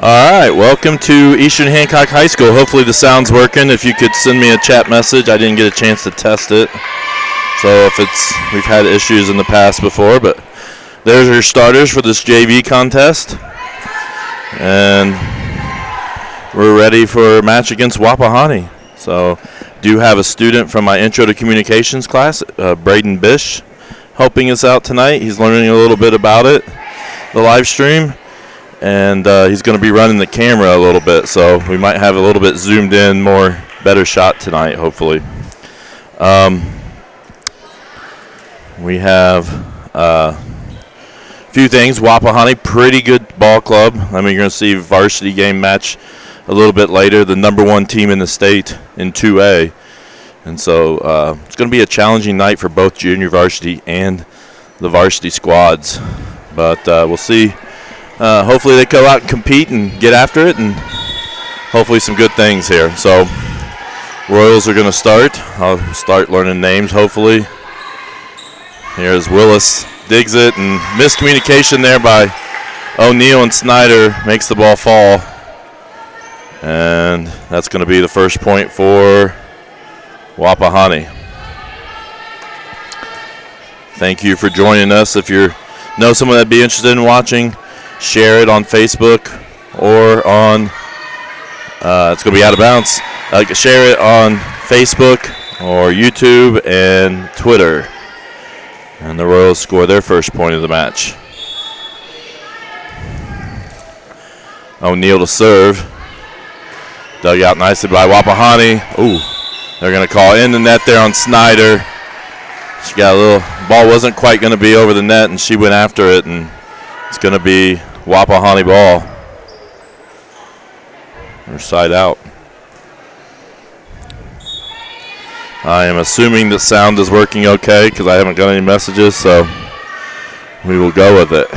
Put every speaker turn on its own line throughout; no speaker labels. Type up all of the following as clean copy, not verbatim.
All right, welcome to Eastern Hancock High School. Hopefully the sound's working. If you could send me a chat message, I didn't get a chance to test it. So we've had issues in the past before, but there's your starters for this JV contest. And we're ready for a match against Wapahani. So do have a student from my Intro to Communications class, Braden Bish, helping us out tonight. He's learning a little bit about it, the live stream. And he's going to be running the camera a little bit, so we might have a little bit zoomed in, better shot tonight, hopefully. We have a few things. Wapahani, pretty good ball club. I mean, you're going to see varsity game match a little bit later, the number one team in the state in 2A. And so it's going to be a challenging night for both junior varsity and the varsity squads. But we'll see. Hopefully they go out and compete and get after it, and hopefully some good things here. So Royals are going to start. I'll start learning names, hopefully. Here's Willis, digs it, and miscommunication there by O'Neill, and Snyder makes the ball fall. And that's going to be the first point for Wapahani. Thank you for joining us. If you know someone that'd be interested in watching, share it on Facebook or on, it's going to be out of bounds. Share it on Facebook or YouTube and Twitter. And the Royals score their first point of the match. O'Neill to serve. Dug out nicely by Wapahani. Ooh, they're going to call in the net there on Snyder. She got a little, ball wasn't quite going to be over the net, and she went after it, and it's going to be Wapahani ball. Or side out. I am assuming the sound is working okay because I haven't got any messages, so we will go with it.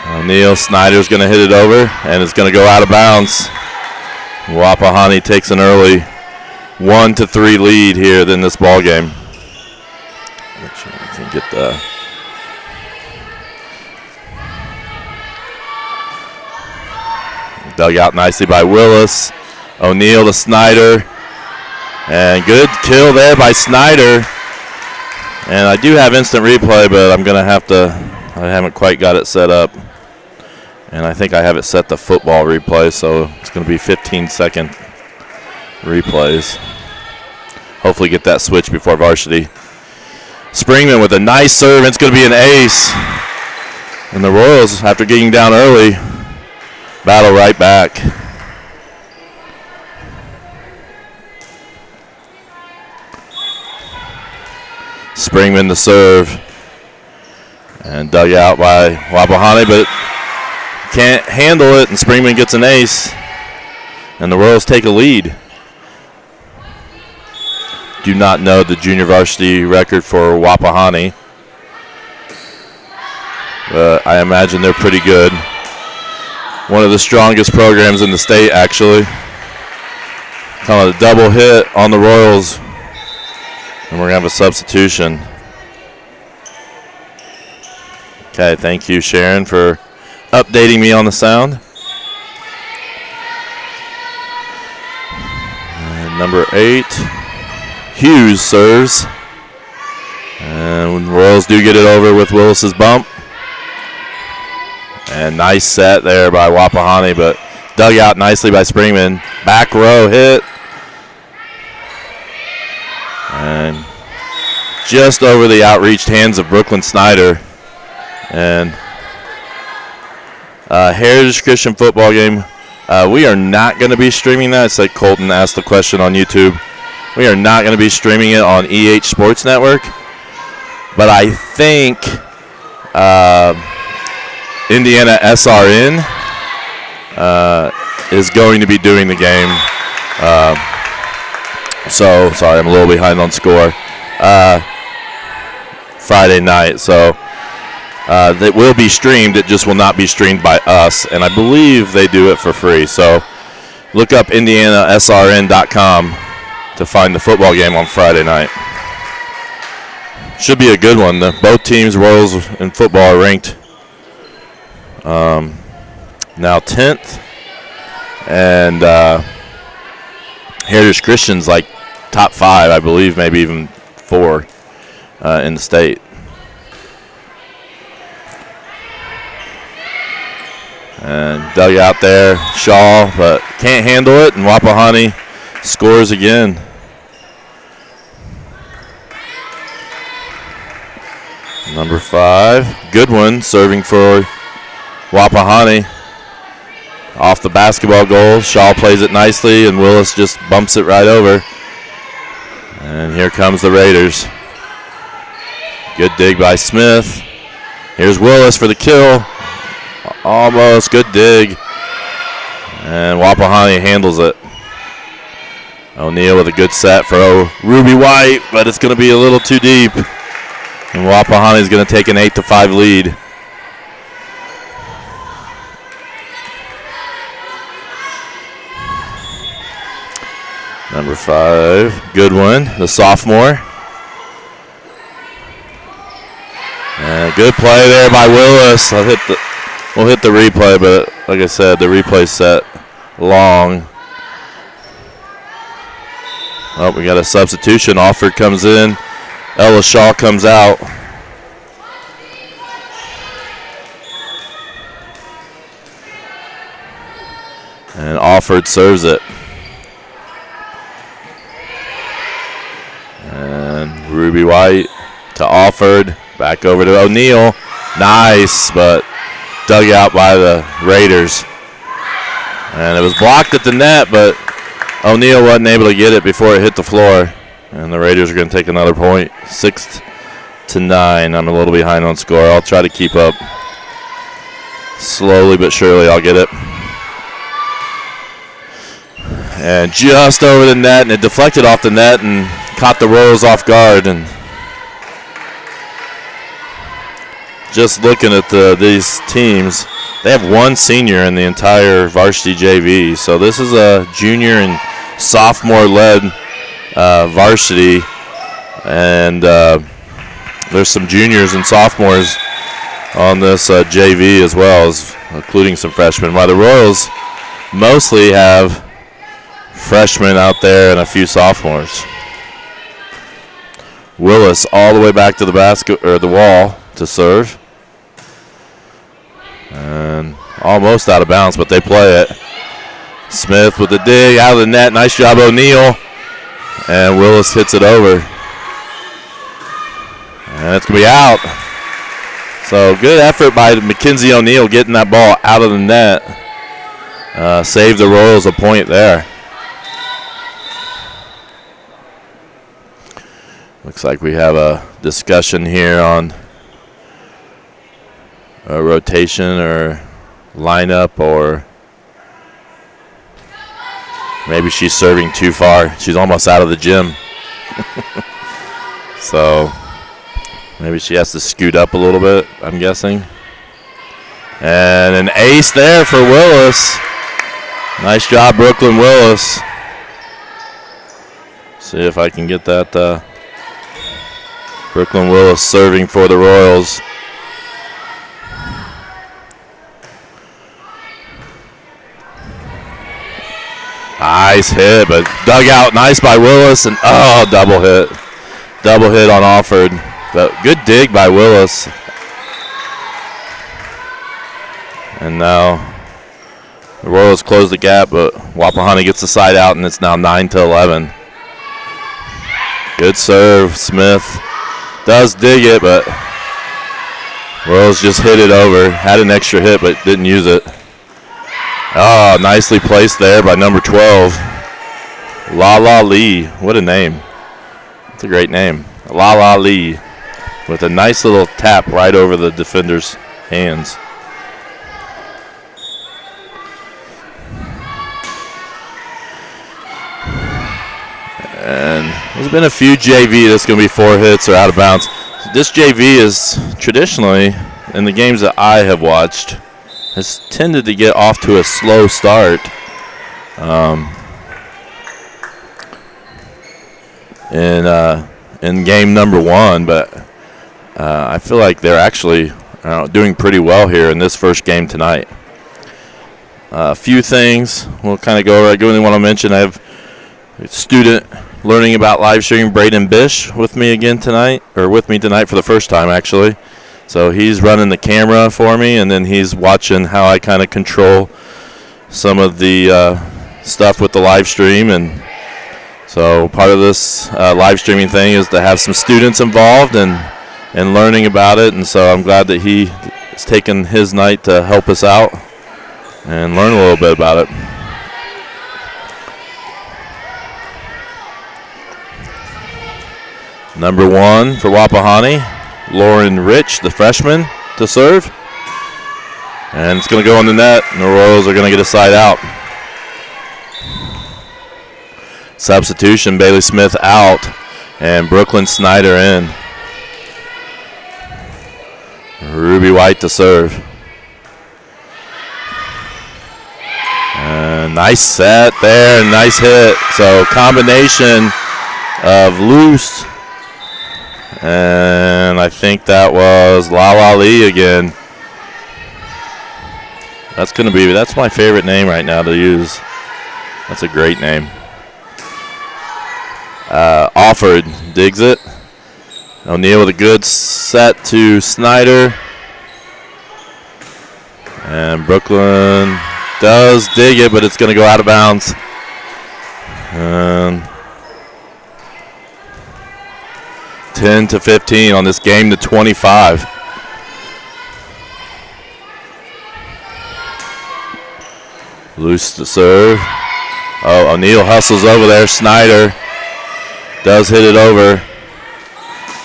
O'Neill, Snyder's going to hit it over, and it's going to go out of bounds. Wapahani takes an early 1-3 lead here in this ball game. I can get the dug out nicely by Willis. O'Neill to Snyder. And good kill there by Snyder. And I do have instant replay, but I'm going to have to, I haven't quite got it set up. And I think I have it set to football replay, so it's going to be 15-second replays. Hopefully get that switch before varsity. Springman with a nice serve. It's going to be an ace. And the Royals, after getting down early, battle right back. Springman to serve. And dug out by Wapahani, but can't handle it, and Springman gets an ace. And the Royals take a lead. Do not know the junior varsity record for Wapahani. But I imagine they're pretty good. One of the strongest programs in the state, actually. Kind of a double hit on the Royals. And we're going to have a substitution. Okay, thank you, Sharon, for updating me on the sound. And number 8, Hughes serves. And the Royals do get it over with Willis's bump. And nice set there by Wapahani, but dug out nicely by Springman. Back row hit. And just over the outreached hands of Brooklyn Snyder. And Heritage Christian football game. We are not going to be streaming that. It's like Colton asked the question on YouTube. We are not going to be streaming it on EH Sports Network. But I think Indiana SRN is going to be doing the game. So, sorry, I'm a little behind on score. Friday night. So, that will be streamed. It just will not be streamed by us. And I believe they do it for free. So, look up IndianaSRN.com to find the football game on Friday night. Should be a good one. Both teams, Royals and football, are ranked now 10th. And Heritage Christian's like top 5, I believe, maybe even 4 in the state. And dug out there, Shaw, but can't handle it, and Wapahani scores again. Number 5, Goodwin serving for Wapahani. Off the basketball goal, Shaw plays it nicely, and Willis just bumps it right over. And here comes the Raiders. Good dig by Smith. Here's Willis for the kill. Almost, good dig. And Wapahani handles it. O'Neal with a good set for Ruby White, but it's going to be a little too deep. And Wapahani is going to take an 8-5 lead. Number 5, Goodwin, the sophomore. And good play there by Willis. We'll hit the replay, but like I said, the replay set long. Oh, we got a substitution. Offord comes in. Ella Shaw comes out. And Offord serves it. And Ruby White to Offord. Back over to O'Neal. Nice, but dug out by the Raiders. And it was blocked at the net, but O'Neal wasn't able to get it before it hit the floor. And the Raiders are going to take another point. 6-9. I'm a little behind on score. I'll try to keep up. Slowly but surely I'll get it. And just over the net, and it deflected off the net and caught the Royals off guard. And just looking at these teams, they have one senior in the entire varsity JV. So this is a junior and sophomore-led varsity. And there's some juniors and sophomores on this JV as well, as including some freshmen. While the Royals mostly have freshmen out there and a few sophomores. Willis all the way back to the basket or the wall to serve. And almost out of bounds, but they play it. Smith with the dig out of the net. Nice job, O'Neal. And Willis hits it over. And it's going to be out. So good effort by Mackenzie O'Neal getting that ball out of the net. Saved the Royals a point there. Looks like we have a discussion here on a rotation or lineup, or maybe she's serving too far. She's almost out of the gym. So maybe she has to scoot up a little bit, I'm guessing. And an ace there for Willis. Nice job, Brooklyn Willis. See if I can get that. Brooklyn Willis serving for the Royals. Nice hit, but dug out nice by Willis, and double hit. Double hit on Offord. But good dig by Willis. And now the Royals close the gap, but Wapahani gets the side out, and it's now 9-11. Good serve, Smith. Does dig it, but Royals just hit it over. Had an extra hit, but didn't use it. Oh, nicely placed there by number 12. Lala Lee. What a name. That's a great name. Lala Lee with a nice little tap right over the defender's hands. And there's been a few JV that's going to be 4 hits or out of bounds. This JV is traditionally, in the games that I have watched, has tended to get off to a slow start. In game number 1, but I feel like they're actually doing pretty well here in this first game tonight. A few things we'll kind of go over. I really want to mention I have a student learning about live streaming, Braden Bish, with me tonight for the first time, actually. So he's running the camera for me, and then he's watching how I kind of control some of the stuff with the live stream. And so part of this live streaming thing is to have some students involved and learning about it. And so I'm glad that he is taking his night to help us out and learn a little bit about it. Number 1 for Wapahani, Lauren Rich, the freshman, to serve. And it's going to go on the net, and the Royals are going to get a side out. Substitution, Bailey Smith out, and Brooklyn Snyder in. Ruby White to serve. And nice set there, nice hit. So combination of loose, and I think that was Lala Lee again. That's my favorite name right now to use. That's a great name. Offord digs it. O'Neal with a good set to Snyder. And Brooklyn does dig it, but it's going to go out of bounds. And 10-15 on this game to 25. Loose to serve. Oh, O'Neal hustles over there. Snyder does hit it over.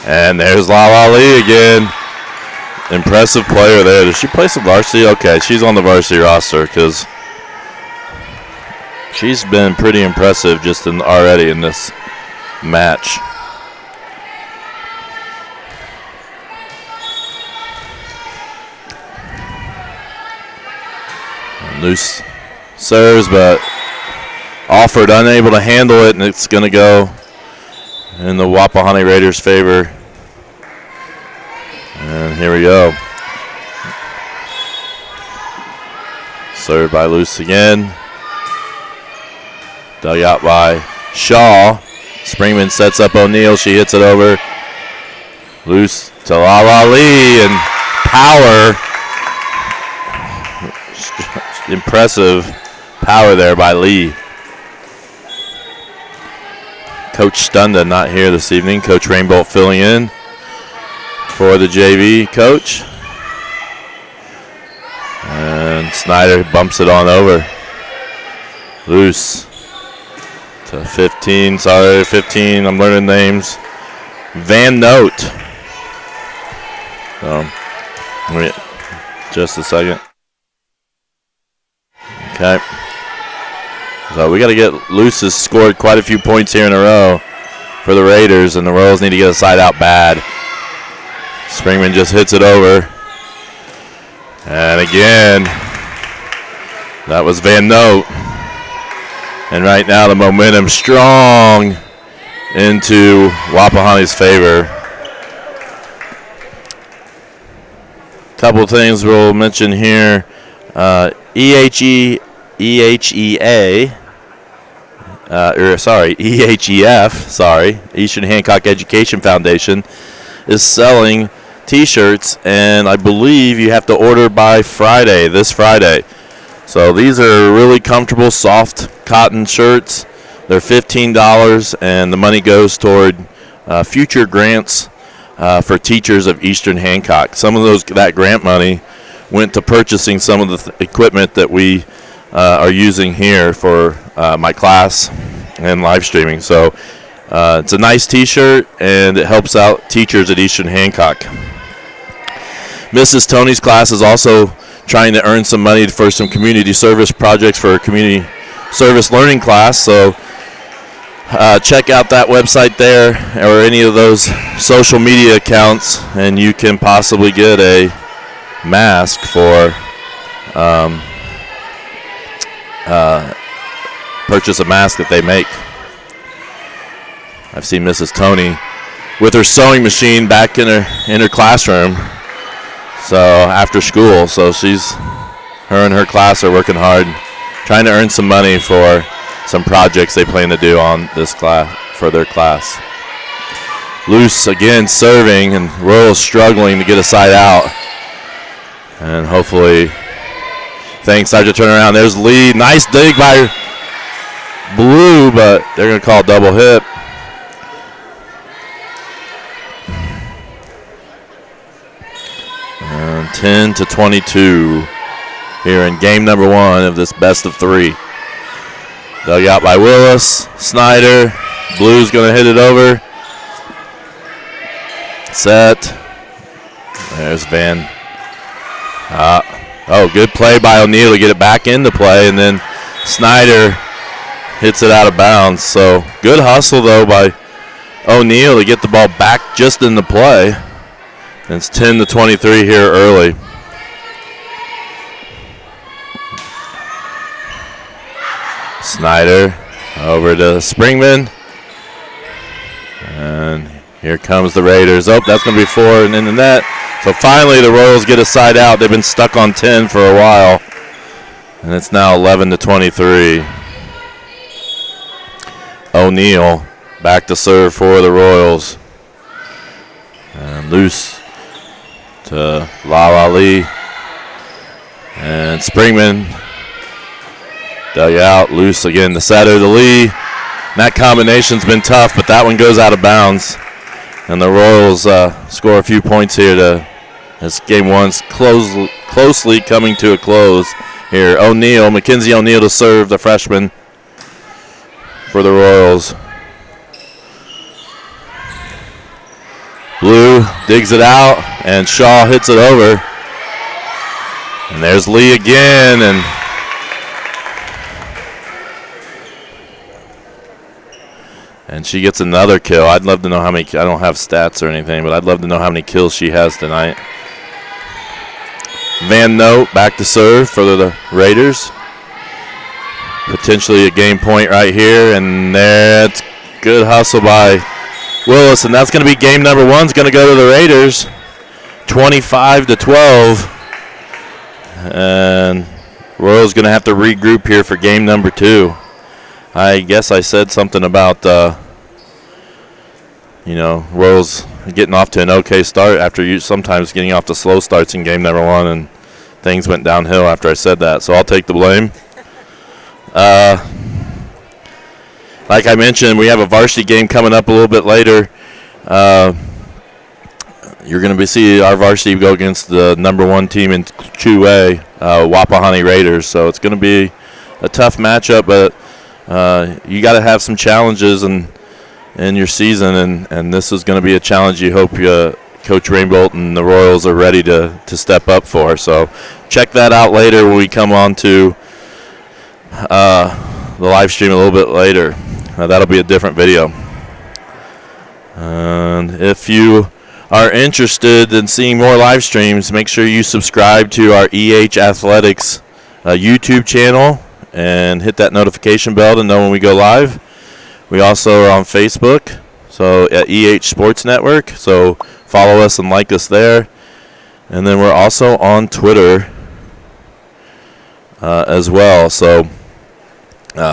And there's Lala Lee again. Impressive player there. Does she play some varsity? Okay, she's on the varsity roster because she's been pretty impressive just already in this match. Loose serves, but Alford unable to handle it, and it's going to go in the Wapahani Raiders' favor. And here we go. Served by Luce again. Dug out by Shaw. Springman sets up O'Neal. She hits it over. Luce to Lala Lee, and power. Impressive power there by Lee. Coach Stunda not here this evening. Coach Rainbolt filling in for the JV coach. And Snyder bumps it on over. Loose to 15. Sorry, 15. I'm learning names. Van Note. So, wait just a second. Okay. So we got to get Luce has scored quite a few points here in a row for the Raiders, and the Royals need to get a side out bad. Springman just hits it over. And again, that was Van Note. And right now the momentum strong into Wapahani's favor. Couple things we'll mention here. EHEF, Eastern Hancock Education Foundation, is selling T-shirts, and I believe you have to order by this Friday. So these are really comfortable, soft cotton shirts. They're $15, and the money goes toward future grants for teachers of Eastern Hancock. Some of that grant money went to purchasing some of the equipment that we are using here for my class and live streaming. So it's a nice T-shirt, and it helps out teachers at Eastern Hancock. Mrs. Tony's class is also trying to earn some money for some community service projects for a community service learning class. So check out that website there or any of those social media accounts, and you can possibly get a mask for purchase a mask that they make. I've seen Mrs. Tony with her sewing machine back in her classroom, so after school. So she's Her and her class are working hard, trying to earn some money for some projects they plan to do on this class for their class. Loose again serving, and Royal struggling to get a side out. And hopefully things start to turn around. There's Lee. Nice dig by Blue, but they're going to call a double hit. And 10-22 here in game number 1 of this best of 3. Dug out by Willis. Snyder. Blue's going to hit it over. Set. There's Van. Good play by O'Neal to get it back into play, and then Snyder hits it out of bounds. So good hustle, though, by O'Neal to get the ball back just in the play. And it's 10-23 here early. Snyder over to Springman. And here comes the Raiders. Oh, that's going to be 4 and in the net. So finally the Royals get a side out. They've been stuck on 10 for a while. And it's now 11-23. O'Neal back to serve for the Royals. And loose to Lala Lee. And Springman dug out. Loose again to setter to Lee. That combination's been tough, but that one goes out of bounds. And the Royals score a few points here as game 1's closely coming to a close here. O'Neal, Mackenzie O'Neal to serve, the freshman for the Royals. Blue digs it out, and Shaw hits it over. And there's Lee again, and she gets another kill. I'd love to know how many. I don't have stats or anything, but I'd love to know how many kills she has tonight. Van Note back to serve for the Raiders. Potentially a game point right here, and that's good hustle by Willis, and that's going to be game number 1's going to go to the Raiders, 25-12. And Royals going to have to regroup here for game number 2. I guess I said something about, Royals getting off to an okay start after sometimes getting off to slow starts in game number 1, and things went downhill after I said that. So I'll take the blame. Like I mentioned, we have a varsity game coming up a little bit later. You're going to see our varsity go against the number 1 team in 2A, Wapahani Raiders. So it's going to be a tough matchup, but you got to have some challenges in your season, and this is going to be a challenge you hope Coach Rainbolt and the Royals are ready to step up for. So check that out later when we come on to the live stream a little bit later. That'll be a different video. And if you are interested in seeing more live streams, make sure you subscribe to our EH Athletics YouTube channel and hit that notification bell to know when we go live. We also are on Facebook, so at EH Sports Network, so follow us and like us there. And then we're also on Twitter as well, so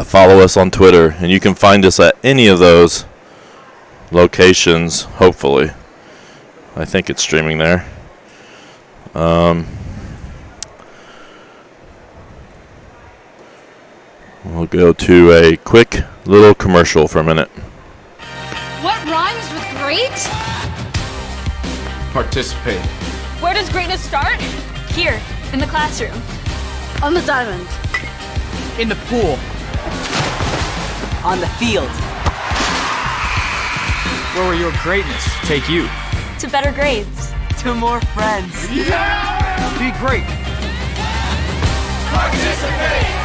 follow us on Twitter, and you can find us at any of those locations, hopefully. I think it's streaming there. We'll go to a quick little commercial for a minute.
What rhymes with great?
Participate.
Where does greatness start?
Here, in the classroom.
On the diamond.
In the pool.
On the field.
Where will your greatness take you?
To better grades.
To more friends.
Yeah! Be great.
Participate!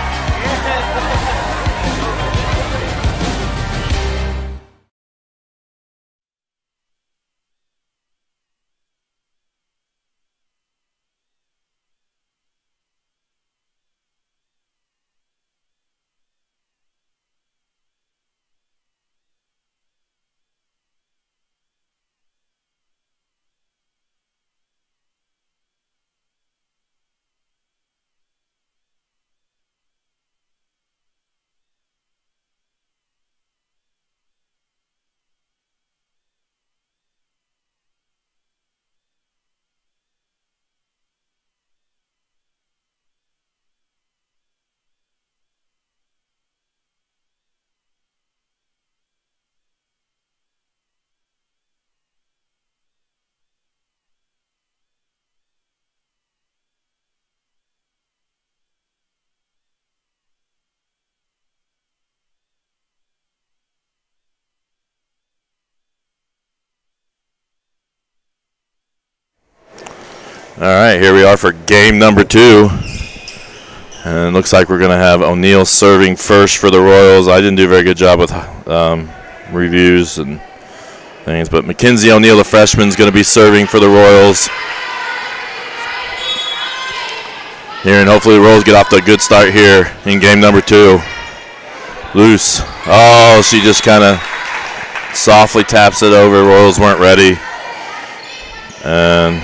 All right, here we are for game number 2. And it looks like we're going to have O'Neill serving first for the Royals. I didn't do a very good job with reviews and things, but Mackenzie O'Neill, the freshman, is going to be serving for the Royals. Here, and hopefully the Royals get off to a good start here in game number 2. Loose. Oh, she just kind of softly taps it over. Royals weren't ready. And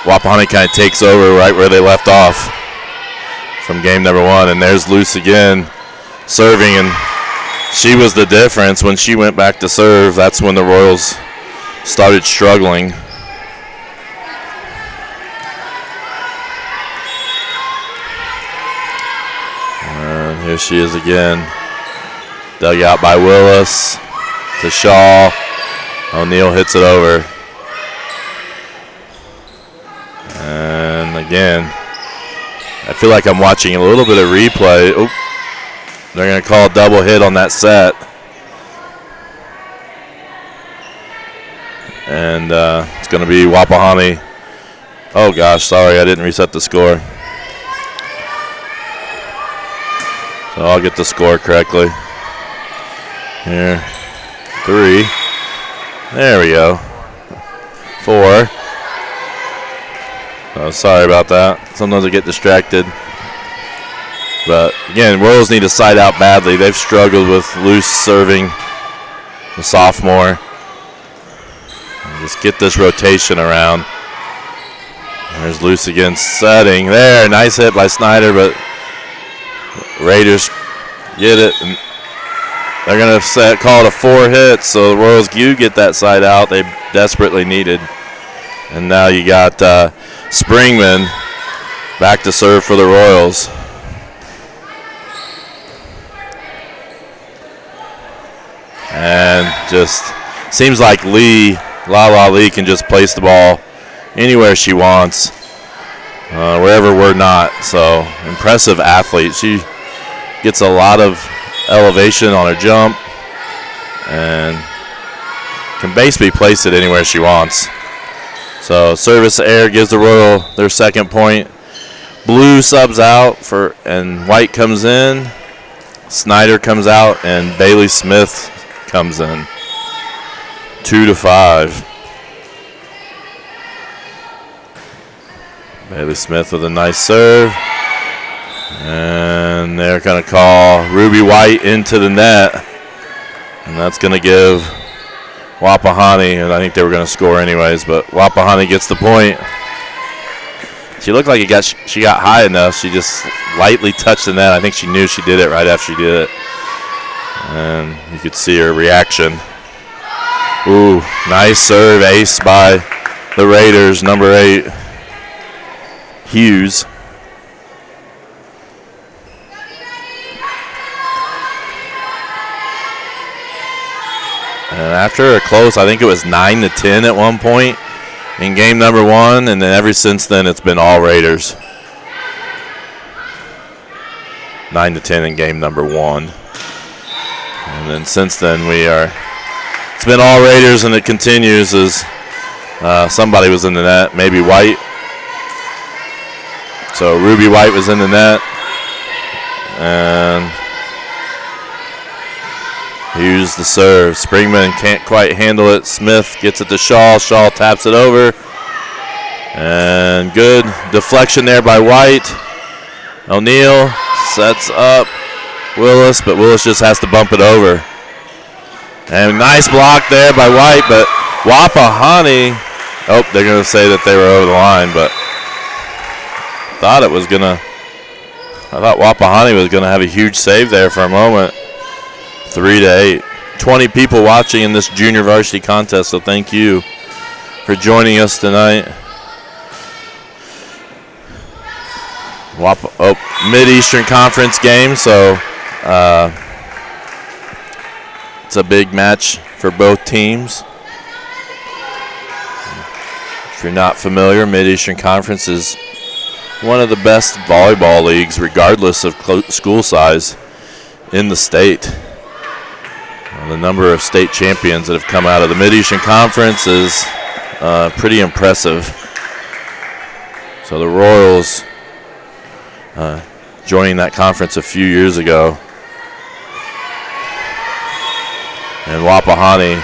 Wapahani kind of takes over right where they left off from game number 1. And there's Loose again serving, and she was the difference when she went back to serve. That's when the Royals started struggling. And here she is again. Dug out by Willis to Shaw. O'Neill hits it over. And again, I feel like I'm watching a little bit of replay. Oop. They're going to call a double hit on that set. And it's going to be Wapahani. Oh, gosh, sorry, I didn't reset the score. So I'll get the score correctly. Here, 3. There we go. 4. Oh, sorry about that. Sometimes I get distracted. But again, Royals need to side out badly. They've struggled with Loose serving, the sophomore. And just get this rotation around. There's Loose again setting. There, nice hit by Snyder, but Raiders get it. And they're going to call it a 4 hit, so the Royals do get that side out they desperately needed. And now you got Springman back to serve for the Royals. And just seems like Lala Lee can just place the ball anywhere she wants, wherever we're not. So impressive athlete. She gets a lot of elevation on her jump and can basically place it anywhere she wants. So service air gives the Royal their second point. Blue subs out and White comes in. Snyder comes out and Bailey Smith comes in. 2-5. Bailey Smith with a nice serve. And they're going to call Ruby White into the net. And that's going to give Wapahani, and I think they were going to score anyways, but Wapahani gets the point. She looked like she got high enough. She just lightly touched the net. I think she knew she did it right after she did it. And you could see her reaction. Ooh, nice serve, ace by the Raiders, number 8, Hughes. And after a close, I think it was 9-10 at one point in game number 1, and then ever since then it's been all Raiders. 9-10 in game number 1. And then since then it's been all Raiders, and it continues as somebody was in the net, maybe White. So Ruby White was in the net. And Hughes the serve. Springman can't quite handle it. Smith gets it to Shaw. Shaw taps it over. And good deflection there by White. O'Neill sets up Willis, but Willis just has to bump it over. And nice block there by White, but Wapahani, they're going to say that they were over the line, but I thought Wapahani was going to have a huge save there for a moment. 3-8. 20 people watching in this junior varsity contest, so thank you for joining us tonight. Mid-Eastern Conference game, so it's a big match for both teams. If you're not familiar, Mid-Eastern Conference is one of the best volleyball leagues, regardless of school size, in the state. The number of state champions that have come out of the Mid-Eastern Conference is pretty impressive. So the Royals joining that conference a few years ago. And Wapahani,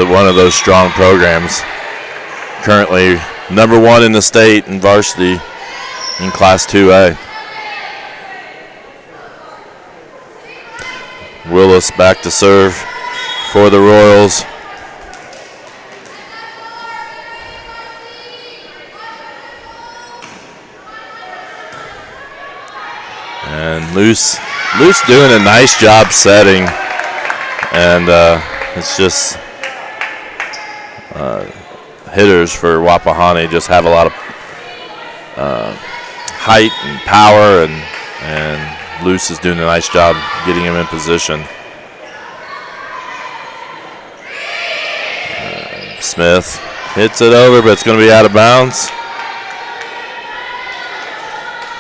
one of those strong programs. Currently #1 in the state in varsity in Class 2A. Willis back to serve for the Royals. And Luce doing a nice job setting. And it's just hitters for Wapahani just have a lot of height and power, and Luce is doing a nice job getting him in position. Smith hits it over, but it's going to be out of bounds.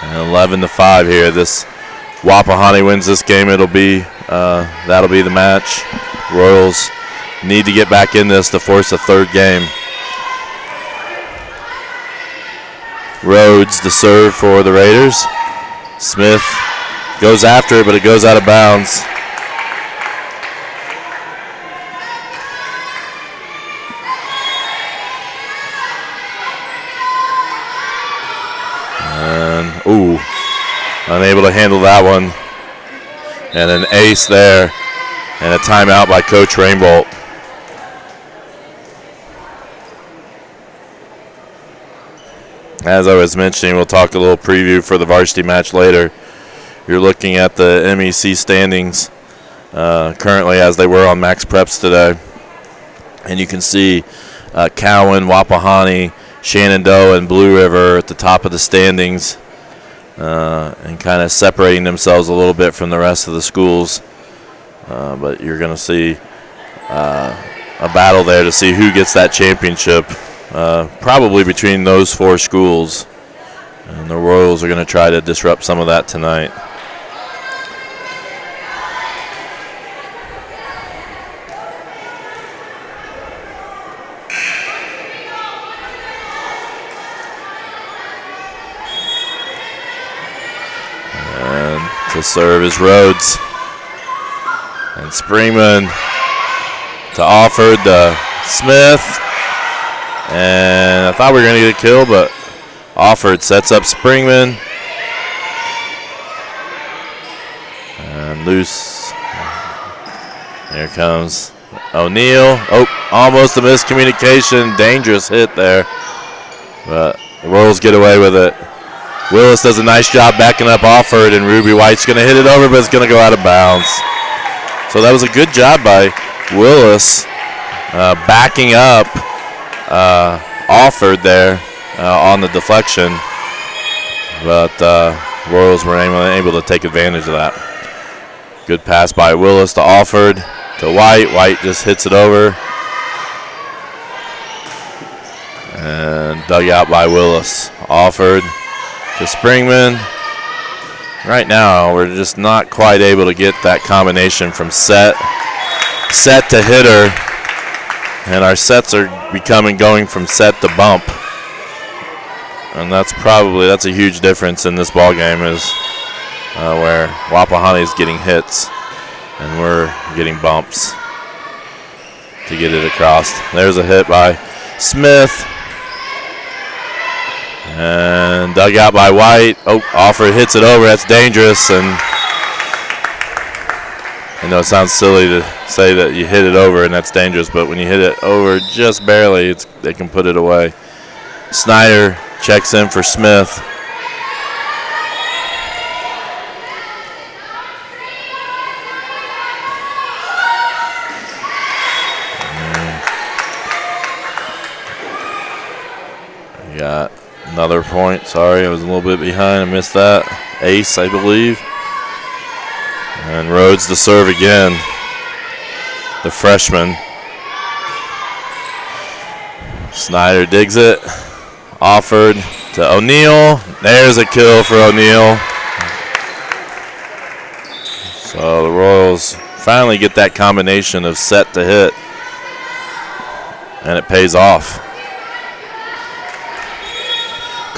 And 11-5 here. This Wapahani wins this game. That'll be the match. Royals need to get back in this to force a third game. Rhodes to serve for the Raiders. Smith goes after it, but it goes out of bounds. And, unable to handle that one. And an ace there. And a timeout by Coach Rainbolt. As I was mentioning, we'll talk a little preview for the varsity match later. You're looking at the MEC standings currently as they were on Max Preps today. And you can see Cowan, Wapahani, Shenandoah, and Blue River at the top of the standings and kind of separating themselves a little bit from the rest of the schools. But you're going to see a battle there to see who gets that championship. Probably between those four schools, and the Royals are going to try to disrupt some of that tonight. And to serve is Rhodes, and Springman to Alford to Smith. And I thought we were going to get a kill, but Alford sets up Springman. And loose. Here comes O'Neal. Almost a miscommunication. Dangerous hit there. But the Royals get away with it. Willis does a nice job backing up Alford, and Ruby White's going to hit it over, but it's going to go out of bounds. So that was a good job by Willis backing up Alford there on the deflection, but Royals were able to take advantage of that. Good pass by Willis to Alford to White. White just hits it over and dug out by Willis. Alford to Springman. Right now we're just not quite able to get that combination from set to hitter. And our sets are going from set to bump. And that's a huge difference in this ball game is where Wapahani is getting hits and we're getting bumps to get it across. There's a hit by Smith. And dug out by White. Alford hits it over. That's dangerous. And I know it sounds silly to say that you hit it over and that's dangerous, but when you hit it over just barely, they can put it away. Snyder checks in for Smith. We got another point. Sorry, I was a little bit behind. I missed that. Ace, I believe. And Rhodes to serve again. The freshman. Snyder digs it. Offered to O'Neal. There's a kill for O'Neal. So the Royals finally get that combination of set to hit. And it pays off.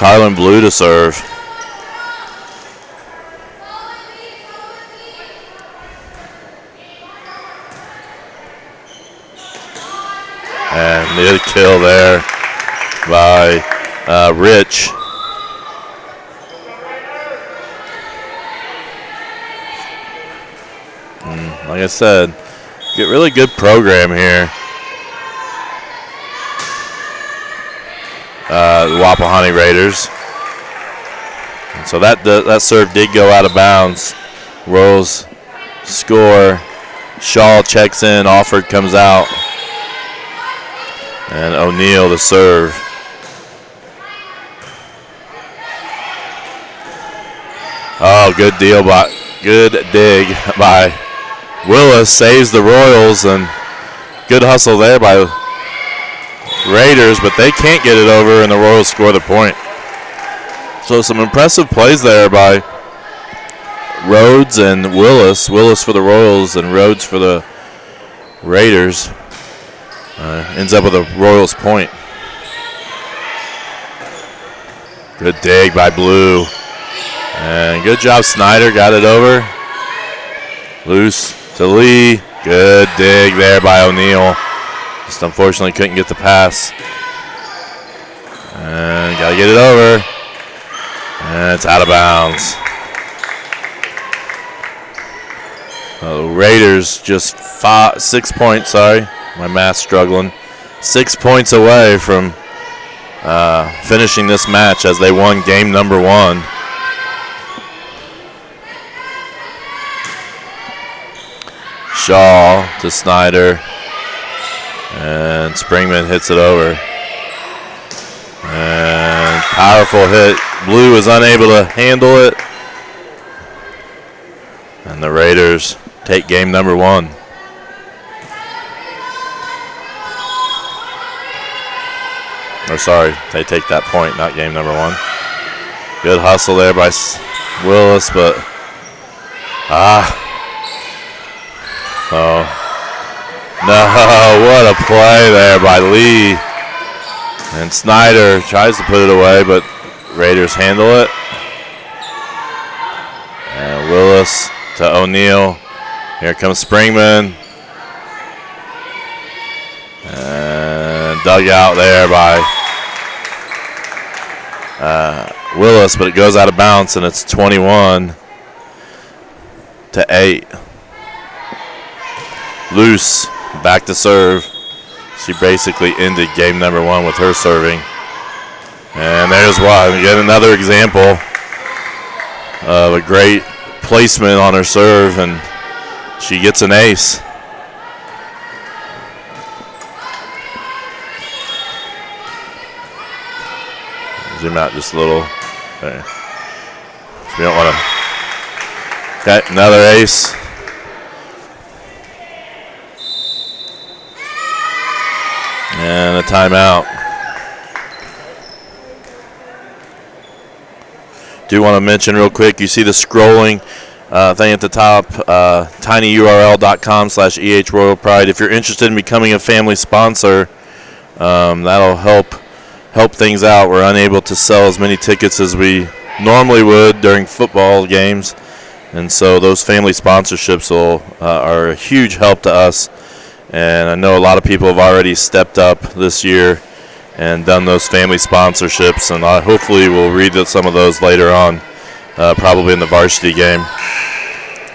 Carlin Blue to serve. And the kill there by Rich. Like I said, get really good program here. The Wapahani Raiders. And so that serve did go out of bounds. Royals score. Shaw checks in. Alford comes out. And O'Neal to serve. Oh, good deal good dig by Willis. Saves the Royals, and good hustle there by Raiders, but they can't get it over, and the Royals score the point. So some impressive plays there by Rhodes and Willis. Willis for the Royals and Rhodes for the Raiders. Ends up with a Royals point. Good dig by Blue. And good job, Snyder. Got it over. Loose to Lee. Good dig there by O'Neal. Just unfortunately couldn't get the pass. And got to get it over. And it's out of bounds. Raiders just 6 points, sorry. My math's struggling. 6 points away from finishing this match as they won game number 1. Shaw to Snyder. And Springman hits it over. And powerful hit. Blue is unable to handle it. And the Raiders take game number 1. Or sorry, they take that point, not game number 1. Good hustle there by Willis, but oh no! What a play there by Lee. And Snyder tries to put it away, but Raiders handle it. And Willis to O'Neal. Here comes Springman. And dug out there by Willis, but it goes out of bounds, and it's 21-8. Loose, back to serve. She basically ended game number 1 with her serving. And there's one. Again, another example of a great placement on her serve, and she gets an ace. Zoom out just a little. Okay. We don't want to. Okay, another ace. And a timeout. Do want to mention real quick, you see the scrolling thing at the top, tinyurl.com/EH Royal Pride. If you're interested in becoming a family sponsor, that'll help things out. We're unable to sell as many tickets as we normally would during football games, and so those family sponsorships are a huge help to us. And I know a lot of people have already stepped up this year and done those family sponsorships, and hopefully we'll read some of those later on, probably in the varsity game.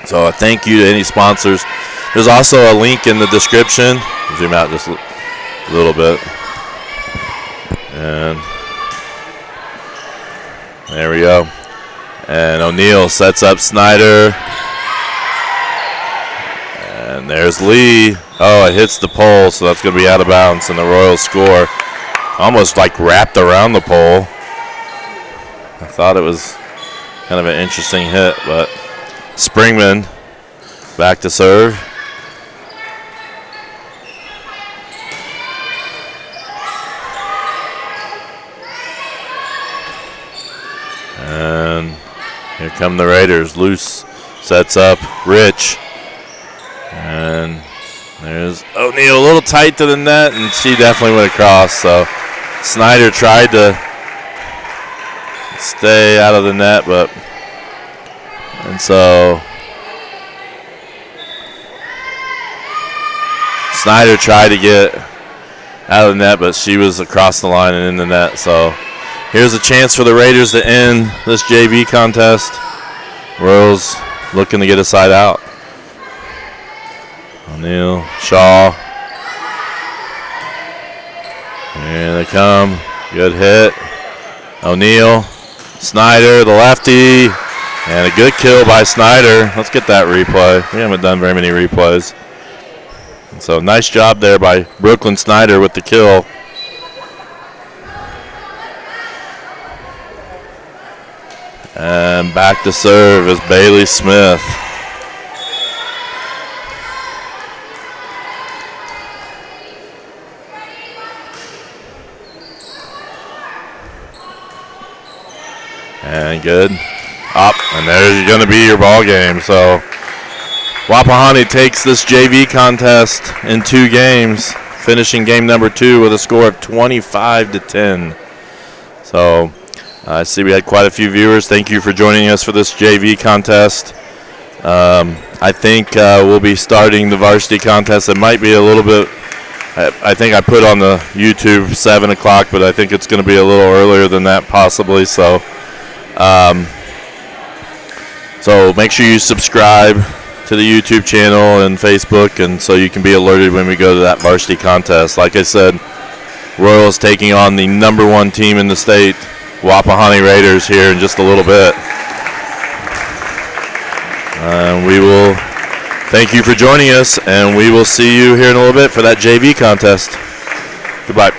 So thank you to any sponsors. There's also a link in the description. Zoom out just a little bit. And there we go. And O'Neal sets up Snyder. And there's Lee. Oh, it hits the pole, so that's going to be out of bounds, and the Royals score. Almost like wrapped around the pole. I thought it was kind of an interesting hit, but Springman back to serve. And here come the Raiders. Loose sets up Rich. And there's O'Neal a little tight to the net, and she definitely went across. So Snyder tried to stay out of the net, and so Snyder tried to get out of the net, but she was across the line and in the net. So here's a chance for the Raiders to end this JV contest. Royals looking to get a side out. O'Neal, Shaw. Here they come. Good hit. O'Neal, Snyder, the lefty, and a good kill by Snyder. Let's get that replay. We haven't done very many replays. So nice job there by Brooklyn Snyder with the kill. And back to serve is Bailey Smith. And good. Up, and there's going to be your ball game. So Wapahani takes this JV contest in 2 games, finishing game number 2 with a score of 25-10. So I see we had quite a few viewers. Thank you for joining us for this JV contest. I think we'll be starting the varsity contest. It might be a little bit, I think I put on the YouTube 7 o'clock, but I think it's going to be a little earlier than that possibly. So make sure you subscribe to the YouTube channel and Facebook, and so you can be alerted when we go to that varsity contest. Like I said, Royals taking on the #1 team in the state, Wapahani Raiders, here in just a little bit. We will thank you for joining us, and we will see you here in a little bit for that JV contest. Goodbye.